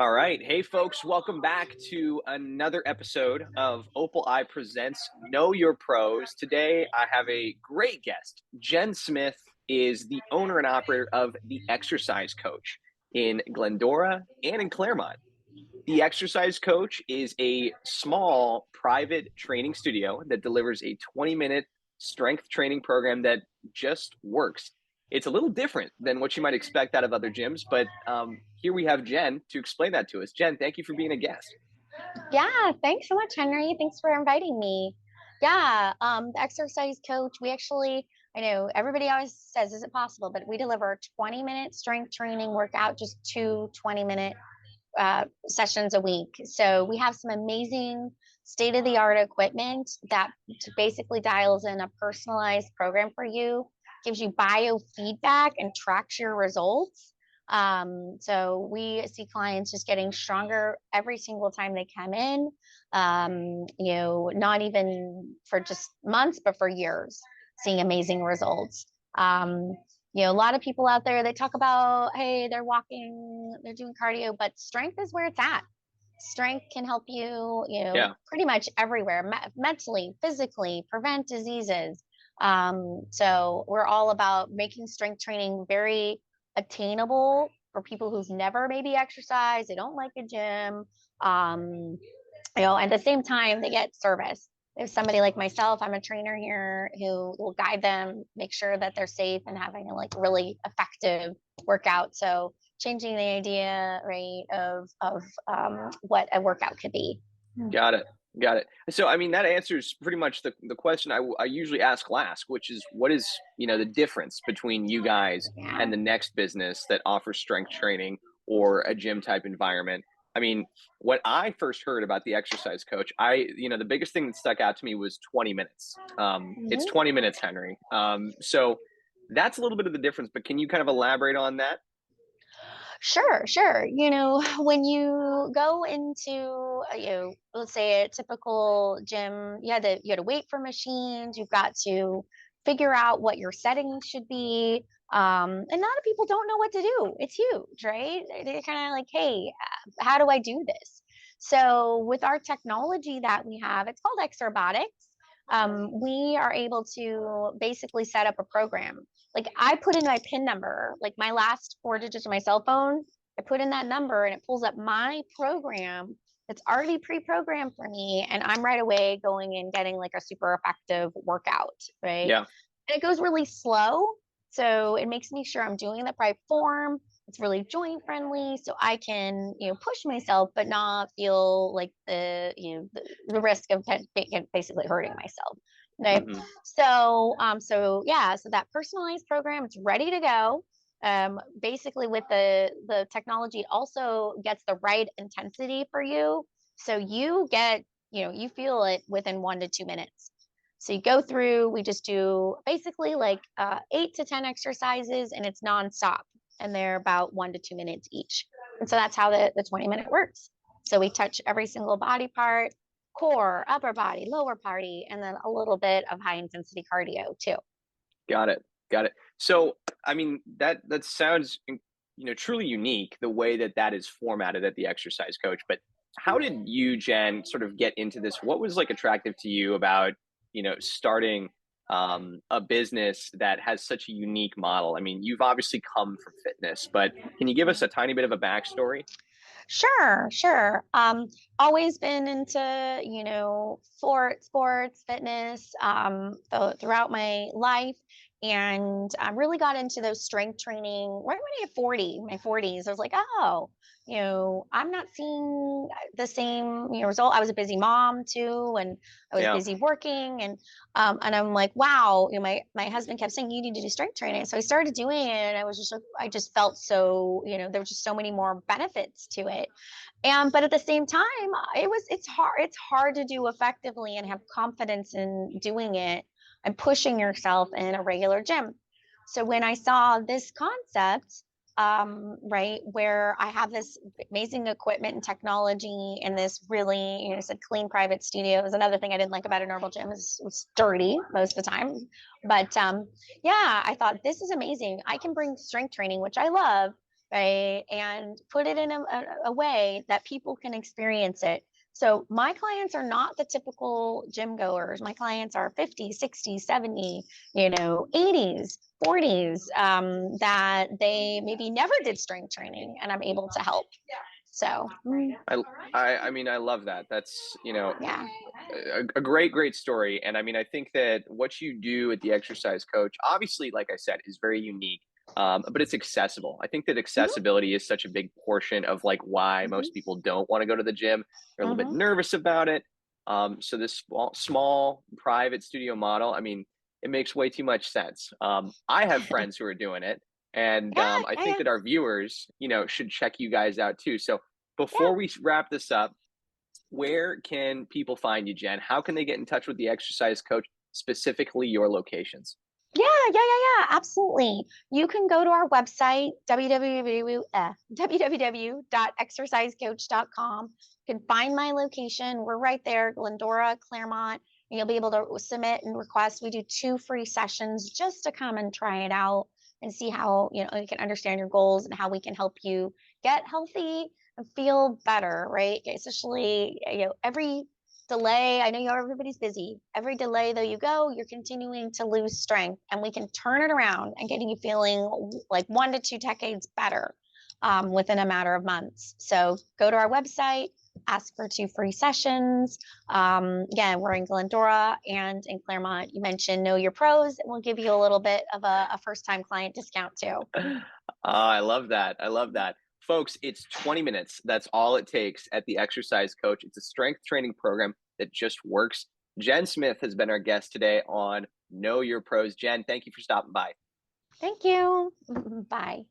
All right. Hey, folks, welcome back to another episode of Opal Eye Presents Know Your Pros. Today, I have a great guest. Jen Smith is the owner and operator of The Exercise Coach in Glendora and in Claremont. The Exercise Coach is a small private training studio that delivers a 20-minute strength training program that just works. It's a little different than what you might expect out of other gyms, but here we have Jen to explain that to us. Jen, thank you for being a guest. Yeah, thanks so much, Henry. Thanks for inviting me. The exercise coach, I know everybody always says, is it possible? But we deliver a 20-minute strength training workout, just two 20-minute sessions a week. So we have some amazing state-of-the-art equipment that basically dials in a personalized program for you, gives you biofeedback and tracks your results. So we see clients just getting stronger every single time they come in, not even for just months, but for years, seeing amazing results. A lot of people out there, they talk about, hey, they're walking, they're doing cardio, but strength is where it's at. Strength can help you, Yeah, pretty much everywhere, mentally, physically, prevent diseases. So we're all about making strength training very attainable for people who've never maybe exercised, they don't like a gym. At the same time, they get service. There's somebody like myself, I'm a trainer here who will guide them, make sure that they're safe and having a really effective workout. So changing the idea, right, of what a workout could be. got it. Got it. So, I mean, that answers pretty much the question I usually ask last, which is what is, the difference between you guys Yeah. and the next business that offers strength training or a gym type environment? I mean, when I first heard about the exercise coach, the biggest thing that stuck out to me was 20 minutes. It's Mhm. 20 minutes, Henry. So that's a little bit of the difference, but can you kind of elaborate on that? Sure, sure. When you go into, let's say a typical gym, you had to wait for machines. You've got to figure out what your settings should be. And a lot of people don't know what to do. It's huge, right? They're kind of like, hey, how do I do this? So with our technology that we have, it's called X Robotics. We are able to basically set up a program. Like I put in my PIN number, like my last four digits of my cell phone. I put in that number and it pulls up my program that's already pre-programmed for me. And I'm right away going and getting like a super effective workout, right? Yeah. And it goes really slow. So it makes me sure I'm doing the right form. It's really joint friendly. So I can, push myself, but not feel like the risk of basically hurting myself. Right. Hmm. So that personalized program, it's ready to go. Basically with the technology, it also gets the right intensity for you. So you get, you feel it within 1 to 2 minutes. So you go through, we just do basically like 8 to 10 exercises and it's nonstop. And they're about 1 to 2 minutes each. And so that's how the 20-minute works. So we touch every single body part, core, upper body, lower body, and then a little bit of high intensity cardio too. Got it. Got it. So, I mean, that sounds, truly unique the way that is formatted at the exercise coach. But how did you, Jen, sort of get into this? What was like attractive to you about, starting a business that has such a unique model? I mean, you've obviously come from fitness, but can you give us a tiny bit of a backstory? Sure, sure. Always been into, sports, fitness, throughout my life. And I really got into those strength training right when I hit 40, my 40s. I was like, oh, I'm not seeing the same, result. I was a busy mom too, and I was Yeah. busy working. And I'm like, wow, my husband kept saying, you need to do strength training. So I started doing it. And I was just like, I just felt so, there were just so many more benefits to it. But at the same time, it's hard to do effectively and have confidence in doing it and pushing yourself in a regular gym. So when I saw this concept, right, where I have this amazing equipment and technology and this really, it's a clean private studio. It was another thing I didn't like about a normal gym. It was dirty most of the time. But yeah, I thought this is amazing. I can bring strength training, which I love, right? And put it in a way that people can experience it. So my clients are not the typical gym goers. My clients are 50, 60, 70, 80s, 40s, that they maybe never did strength training and I'm able to help. So, I I mean, I love that. That's, yeah. a great story. And I mean, I think that what you do at the exercise coach, obviously, like I said, is very unique. But it's accessible. I think that Hmm. accessibility is such a big portion of like why most Hmm. people don't want to go to the gym. They're a little bit Hmm. nervous about it. So this small private studio model, I mean, it makes way too much sense. I have friends who are doing it, and Yeah, I yeah, think yeah, that our viewers, should check you guys out too. So yeah. before we wrap this up, where can people find you, Jen? How can they get in touch with the exercise coach, specifically your locations? Yeah, yeah, yeah, yeah, absolutely. You can go to our website, www.exercisecoach.com. You can find my location. We're right there, Glendora, Claremont, and you'll be able to submit and request. We do 2 free sessions just to come and try it out and see how, you can understand your goals and how we can help you get healthy and feel better, right? Especially, every delay. I know everybody's busy. Every delay though you go, you're continuing to lose strength, and we can turn it around and getting you feeling like 1 to 2 decades better, within a matter of months. So go to our website, ask for 2 free sessions. Again, we're in Glendora and in Claremont. You mentioned Know Your Pros, and we'll give you a little bit of a first time client discount too. I love that. I love that. Folks, it's 20 minutes. That's all it takes at the exercise coach. It's a strength training program that just works. Jen Smith has been our guest today on Know Your Pros. Jen, thank you for stopping by. Thank you. Bye.